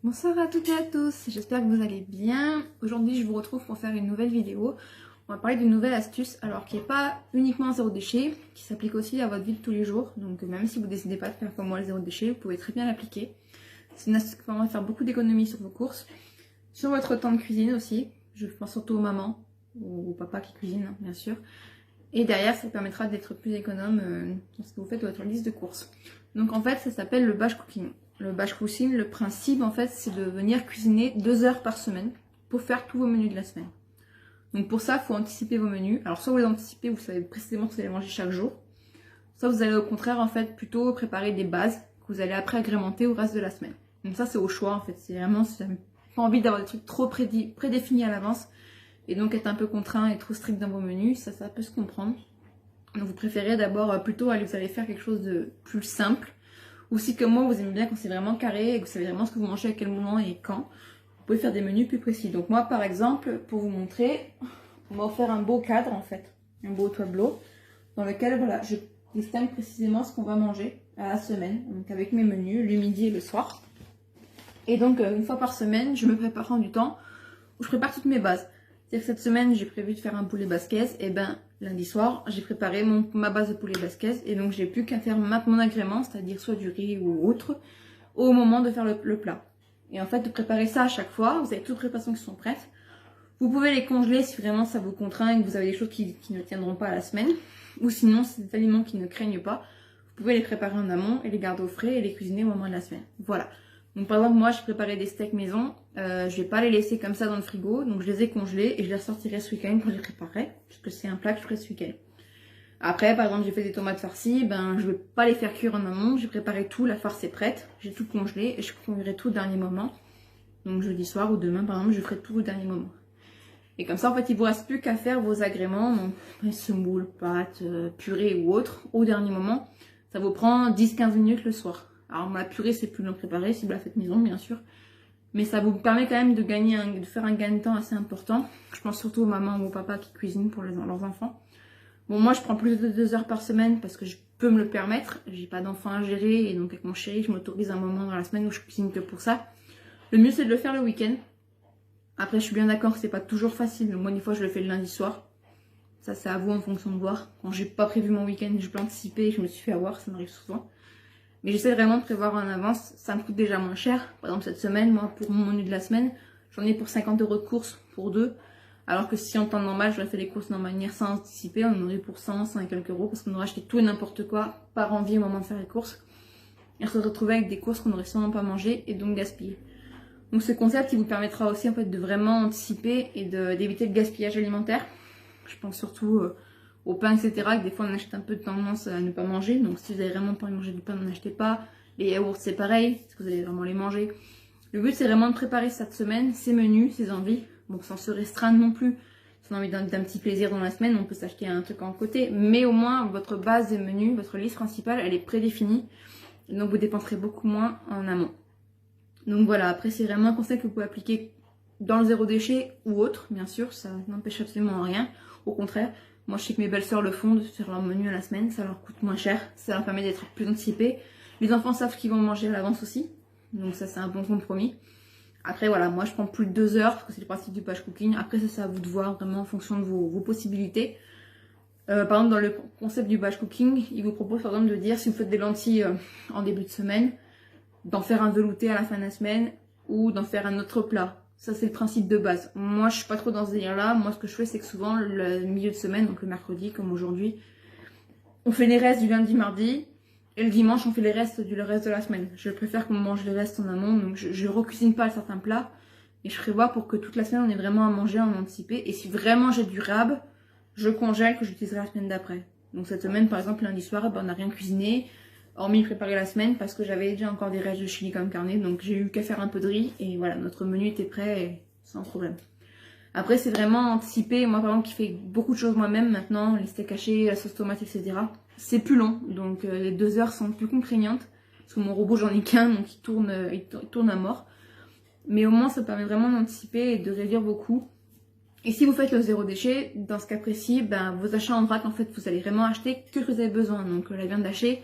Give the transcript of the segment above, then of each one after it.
Bonsoir à toutes et à tous, j'espère que vous allez bien. Aujourd'hui je vous retrouve pour faire une nouvelle vidéo. On va parler d'une nouvelle astuce, alors qui n'est pas uniquement zéro déchet, qui s'applique aussi à votre vie de tous les jours. Donc même si vous ne décidez pas de faire comme moi le zéro déchet, vous pouvez très bien l'appliquer. C'est une astuce qui va faire beaucoup d'économies sur vos courses, sur votre temps de cuisine aussi. Je pense surtout aux mamans, ou aux papas qui cuisinent hein, bien sûr. Et derrière ça vous permettra d'être plus économe dans ce que vous faites de votre liste de courses. Donc en fait ça s'appelle le batch cooking. Le batch cooking, le principe en fait c'est de venir cuisiner 2 heures par semaine pour faire tous vos menus de la semaine. Donc pour ça il faut anticiper vos menus. Alors soit vous les anticipez, vous savez précisément ce que vous allez manger chaque jour. Soit vous allez au contraire en fait plutôt préparer des bases que vous allez après agrémenter au reste de la semaine. Donc ça c'est au choix en fait, c'est vraiment si vous n'avez pas envie d'avoir des trucs trop prédéfinis à l'avance et donc être un peu contraint et trop strict dans vos menus, ça peut se comprendre. Donc vous préférez d'abord plutôt aller vous allez faire quelque chose de plus simple. Ou si comme moi vous aimez bien quand c'est vraiment carré et que vous savez vraiment ce que vous mangez à quel moment et quand, vous pouvez faire des menus plus précis. Donc moi par exemple, pour vous montrer, on m'a offert un beau cadre en fait, un beau tableau, dans lequel voilà, je distingue précisément ce qu'on va manger à la semaine, donc avec mes menus, le midi et le soir. Et donc une fois par semaine, je me prépare du temps où je prépare toutes mes bases. C'est-à-dire que cette semaine, j'ai prévu de faire un poulet basquez, et ben lundi soir, j'ai préparé ma base de poulet basquez, et donc j'ai plus qu'à faire mon agrément, c'est-à-dire soit du riz ou autre, au moment de faire le plat. Et en fait, de préparer ça à chaque fois, vous avez toutes les préparations qui sont prêtes. Vous pouvez les congeler si vraiment ça vous contraint et que vous avez des choses qui ne tiendront pas à la semaine. Ou sinon, c'est des aliments qui ne craignent pas. Vous pouvez les préparer en amont et les garder au frais et les cuisiner au moment de la semaine. Voilà. Donc par exemple, moi, j'ai préparé des steaks maison. Je vais pas les laisser comme ça dans le frigo. Donc je les ai congelés et je les ressortirai ce week-end quand je les préparerai. Puisque c'est un plat que je ferai ce week-end. Après, par exemple, j'ai fait des tomates farcies. Ben, je vais pas les faire cuire en amont. J'ai préparé tout. La farce est prête. J'ai tout congelé et je congelerai tout au dernier moment. Donc jeudi soir ou demain, par exemple, je ferai tout au dernier moment. Et comme ça, en fait, il vous reste plus qu'à faire vos agréments. Donc semoule, pâtes, purée ou autre au dernier moment. Ça vous prend 10-15 minutes le soir. Alors la purée c'est plus long préparé si vous la faites maison bien sûr. Mais ça vous permet quand même de faire un gain de temps assez important. Je pense surtout aux mamans ou aux papas qui cuisinent pour leurs enfants. Bon moi je prends plus de 2 heures par semaine parce que je peux me le permettre. J'ai pas d'enfants à gérer et donc avec mon chéri je m'autorise un moment dans la semaine où je cuisine que pour ça. Le mieux c'est de le faire le week-end. Après je suis bien d'accord que c'est pas toujours facile. Moi des fois je le fais le lundi soir. Ça c'est à vous en fonction de voir. Quand j'ai pas prévu mon week-end je peux anticiper et je me suis fait avoir, ça m'arrive souvent. Mais j'essaie vraiment de prévoir en avance, ça me coûte déjà moins cher. Par exemple cette semaine, moi pour mon menu de la semaine, j'en ai pour 50 € de courses pour 2. Alors que si en temps normal, j'aurais fait les courses de manière sans anticiper, on en aurait pour 100 et quelques euros parce qu'on aurait acheté tout et n'importe quoi par envie au moment de faire les courses. Et on se retrouver avec des courses qu'on n'aurait sûrement pas mangées et donc gaspillées. Donc ce concept, il vous permettra aussi en fait de vraiment anticiper et d'éviter le gaspillage alimentaire. Je pense surtout au pain, etc. que des fois on achète un peu de tendance à ne pas manger. Donc si vous avez vraiment pas envie de manger du pain, n'en achetez pas. Les yaourts c'est pareil, parce que vous allez vraiment les manger. Le but c'est vraiment de préparer cette semaine, ses menus, ses envies. Bon, sans se restreindre non plus. Si on a envie d'un petit plaisir dans la semaine, on peut s'acheter un truc en côté. Mais au moins votre base de menus, votre liste principale, elle est prédéfinie. Et donc vous dépenserez beaucoup moins en amont. Donc voilà, après c'est vraiment un conseil que vous pouvez appliquer dans le zéro déchet ou autre, bien sûr, ça n'empêche absolument rien. Au contraire, moi je sais que mes belles-sœurs le font, de faire leur menu à la semaine, ça leur coûte moins cher, ça leur permet d'être plus anticipés. Les enfants savent qu'ils vont manger à l'avance aussi, donc ça c'est un bon compromis. Après voilà, moi je prends plus de 2 heures, parce que c'est le principe du batch cooking. Après ça c'est à vous de voir vraiment en fonction de vos possibilités. Par exemple dans le concept du batch cooking, il vous propose par exemple de dire si vous faites des lentilles en début de semaine, d'en faire un velouté à la fin de la semaine, ou d'en faire un autre plat. Ça c'est le principe de base. Moi je suis pas trop dans ce délire là. Moi ce que je fais c'est que souvent le milieu de semaine, donc le mercredi comme aujourd'hui, on fait les restes du lundi mardi et le dimanche on fait les restes du reste de la semaine. Je préfère qu'on mange les restes en amont, donc je recuisine pas certains plats et je prévois pour que toute la semaine on ait vraiment à manger en anticipé. Et si vraiment j'ai du rab, je congèle que j'utiliserai la semaine d'après. Donc cette semaine par exemple lundi soir, ben, on n'a rien cuisiné. Hormis préparer la semaine parce que j'avais déjà encore des restes de chili comme carnet, donc j'ai eu qu'à faire un peu de riz et voilà, notre menu était prêt et sans problème. Après c'est vraiment anticipé, moi par exemple qui fais beaucoup de choses moi-même maintenant, les steaks hachés, la sauce tomate, etc. C'est plus long, donc les 2 heures sont plus contraignantes, parce que mon robot j'en ai qu'un, donc il tourne à mort. Mais au moins ça permet vraiment d'anticiper et de réduire vos coûts. Et si vous faites le zéro déchet, dans ce cas précis, ben, vos achats en vrac en fait vous allez vraiment acheter que ce que vous avez besoin, donc la viande hachée.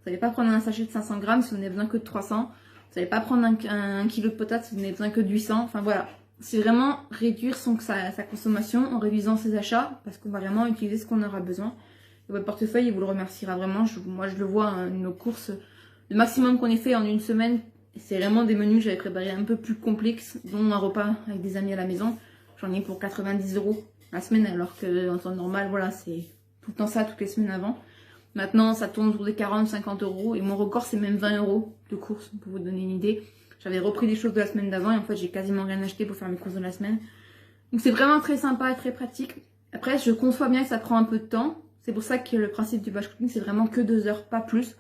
Vous n'allez pas prendre un sachet de 500 grammes si vous n'avez besoin que de 300. n'allez pas prendre un kilo de patates si vous n'avez besoin que de 800. Enfin voilà, c'est vraiment réduire sa consommation en réduisant ses achats parce qu'on va vraiment utiliser ce qu'on aura besoin. Et votre portefeuille, il vous le remerciera vraiment. Moi, je le vois, hein, nos courses, le maximum qu'on ait fait en une semaine, c'est vraiment des menus que j'avais préparés un peu plus complexes, dont un repas avec des amis à la maison. J'en ai pour 90 € la semaine, alors qu'en temps normal, voilà, c'est tout le temps ça, toutes les semaines avant. Maintenant, ça tourne autour des 40-50 € et mon record, c'est même 20 € de courses, pour vous donner une idée. J'avais repris des choses de la semaine d'avant et en fait, j'ai quasiment rien acheté pour faire mes courses de la semaine. Donc, c'est vraiment très sympa et très pratique. Après, je conçois bien que ça prend un peu de temps. C'est pour ça que le principe du batch cooking, c'est vraiment que 2 heures, pas plus.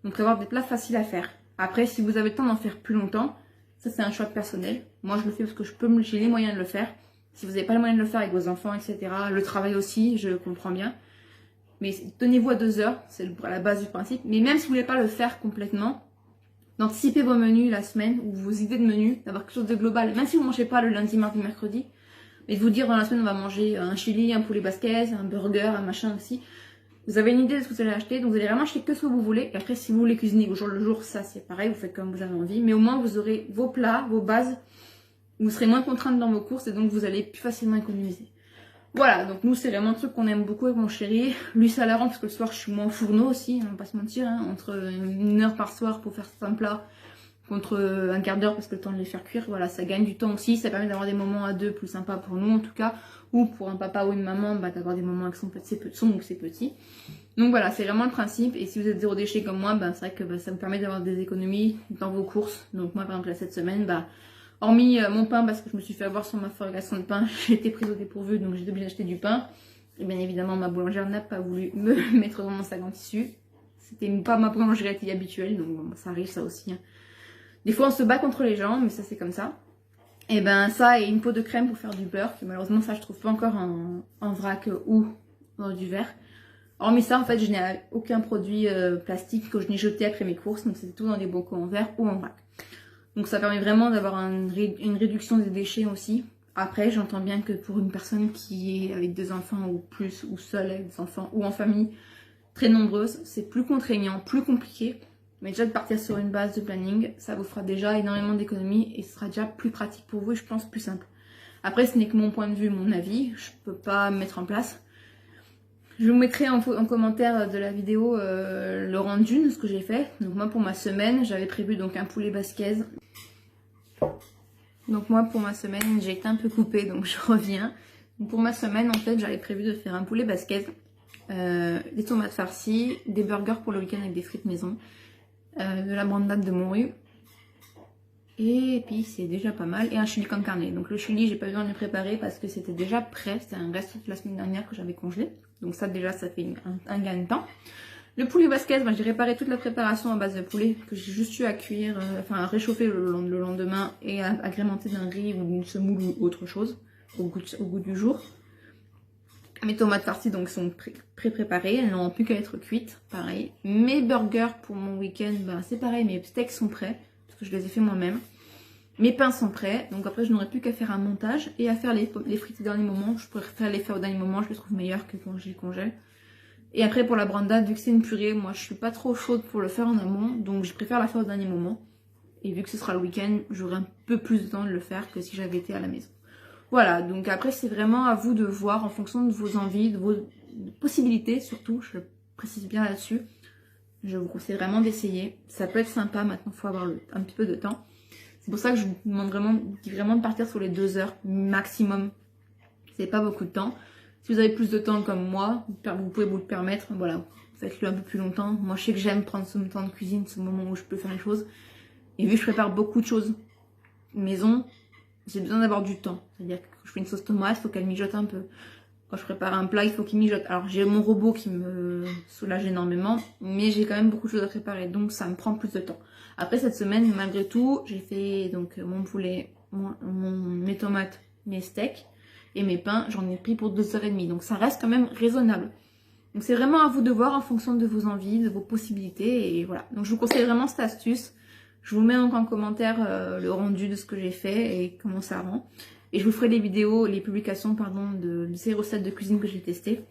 Donc, avoir des plats faciles à faire. Après, si vous avez le temps d'en faire plus longtemps, ça, c'est un choix personnel. Moi, je le fais parce que j'ai les moyens de le faire. Si vous n'avez pas le moyen de le faire avec vos enfants, etc., le travail aussi, je comprends bien. Mais tenez-vous à 2 heures, c'est la base du principe. Mais même si vous ne voulez pas le faire complètement, d'anticiper vos menus la semaine ou vos idées de menus, d'avoir quelque chose de global. Même si vous ne mangez pas le lundi, mardi, mercredi, mais de vous dire dans la semaine on va manger un chili, un poulet basquez, un burger, un machin aussi. Vous avez une idée de ce que vous allez acheter, donc vous allez vraiment acheter que ce que vous voulez. Et après, si vous voulez cuisiner au jour le jour, ça c'est pareil, vous faites comme vous avez envie. Mais au moins vous aurez vos plats, vos bases. Vous serez moins contrainte dans vos courses et donc vous allez plus facilement économiser. Voilà, donc nous c'est vraiment un truc qu'on aime beaucoup avec mon chéri. Lui ça l'arrange parce que le soir je suis moins au fourneau aussi, on va pas se mentir, hein, entre 1 heure par soir pour faire certains plats, contre un quart d'heure parce que le temps de les faire cuire, voilà, ça gagne du temps aussi, ça permet d'avoir des moments à deux plus sympas pour nous en tout cas, ou pour un papa ou une maman, bah, d'avoir des moments avec son ou ses petits. Donc voilà, c'est vraiment le principe, et si vous êtes zéro déchet comme moi, bah, c'est vrai que bah, ça vous permet d'avoir des économies dans vos courses. Donc moi par exemple là, cette semaine, bah, hormis mon pain, parce que je me suis fait avoir sur ma fabrication de pain, j'ai été prise au dépourvu, donc j'ai été obligée d'acheter du pain. Et bien évidemment, ma boulangère n'a pas voulu me mettre dans mon sac en tissu. C'était pas ma boulangerie habituelle, donc bon, ça arrive ça aussi. Hein. Des fois on se bat contre les gens, mais ça c'est comme ça. Et ben ça et une pot de crème pour faire du beurre, que malheureusement ça je trouve pas encore en vrac ou dans du verre. Hormis ça, en fait, je n'ai aucun produit plastique que je n'ai jeté après mes courses, donc c'est tout dans des bocaux en verre ou en vrac. Donc ça permet vraiment d'avoir une réduction des déchets aussi. Après, j'entends bien que pour une personne qui est avec des enfants ou plus, ou seule avec des enfants, ou en famille très nombreuse, c'est plus contraignant, plus compliqué. Mais déjà de partir sur une base de planning, ça vous fera déjà énormément d'économies et ce sera déjà plus pratique pour vous et je pense plus simple. Après, ce n'est que mon point de vue, mon avis, je peux pas me mettre en place. Je vous mettrai en commentaire de la vidéo le rendu de ce que j'ai fait. Donc moi pour ma semaine, j'avais prévu donc un poulet basquez. Donc moi pour ma semaine, j'ai été un peu coupée donc je reviens. Donc pour ma semaine en fait, j'avais prévu de faire un poulet basquez, des tomates farcies, des burgers pour le week-end avec des frites maison, de la brandade de morue. Et puis c'est déjà pas mal. Et un chili con carne. Donc le chili, j'ai pas besoin de le préparer parce que c'était déjà prêt. C'était un reste de la semaine dernière que j'avais congelé. Donc ça déjà, ça fait un gain de temps. Le poulet basquez, j'ai réparé toute la préparation à base de poulet que j'ai juste eu à cuire, à réchauffer le lendemain et à agrémenter d'un riz ou d'une semoule ou autre chose au goût du jour. Mes tomates farcies donc sont pré-préparées, elles n'ont plus qu'à être cuites, pareil. Mes burgers pour mon week-end, c'est pareil, mes steaks sont prêts. Que je les ai fait moi-même. Mes pains sont prêts, donc après je n'aurai plus qu'à faire un montage et à faire les frites au dernier moment. Je préfère les faire au dernier moment, je les trouve meilleurs que quand je les congèle. Et après pour la brandade, vu que c'est une purée, moi je suis pas trop chaude pour le faire en amont, donc je préfère la faire au dernier moment. Et vu que ce sera le week-end, j'aurai un peu plus de temps de le faire que si j'avais été à la maison. Voilà, donc après c'est vraiment à vous de voir en fonction de vos envies, de vos possibilités surtout, je précise bien là-dessus. Je vous conseille vraiment d'essayer. Ça peut être sympa, maintenant il faut avoir un petit peu de temps. C'est pour ça que je vous demande vraiment de partir sur les 2 heures maximum. C'est pas beaucoup de temps. Si vous avez plus de temps comme moi, vous pouvez vous le permettre. Voilà, faites-le un peu plus longtemps. Moi je sais que j'aime prendre ce temps de cuisine, ce moment où je peux faire les choses. Et vu que je prépare beaucoup de choses maison, j'ai besoin d'avoir du temps. C'est-à-dire que quand je fais une sauce tomate, il faut qu'elle mijote un peu. Quand je prépare un plat, il faut qu'il mijote. Alors j'ai mon robot qui me soulage énormément, mais j'ai quand même beaucoup de choses à préparer, donc ça me prend plus de temps. Après cette semaine, malgré tout, j'ai fait donc mon poulet, mes tomates, mes steaks et mes pains. J'en ai pris pour 2h30, donc ça reste quand même raisonnable. Donc c'est vraiment à vous de voir en fonction de vos envies, de vos possibilités, et voilà. Donc je vous conseille vraiment cette astuce. Je vous mets donc en commentaire le rendu de ce que j'ai fait et comment ça rend. Et je vous ferai les publications de ces recettes de cuisine que j'ai testées.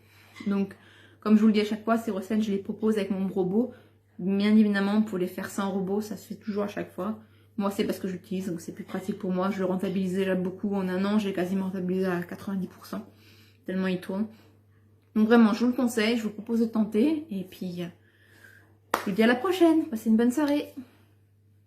Donc, comme je vous le dis à chaque fois, ces recettes, je les propose avec mon robot. Bien évidemment, pour les faire sans robot, ça se fait toujours à chaque fois. Moi, c'est parce que j'utilise, donc c'est plus pratique pour moi. Je le rentabilise déjà beaucoup. En un an, j'ai quasiment rentabilisé à 90%. Tellement il tourne. Donc vraiment, je vous le conseille, je vous propose de tenter. Et puis, je vous dis à la prochaine. Passez une bonne soirée.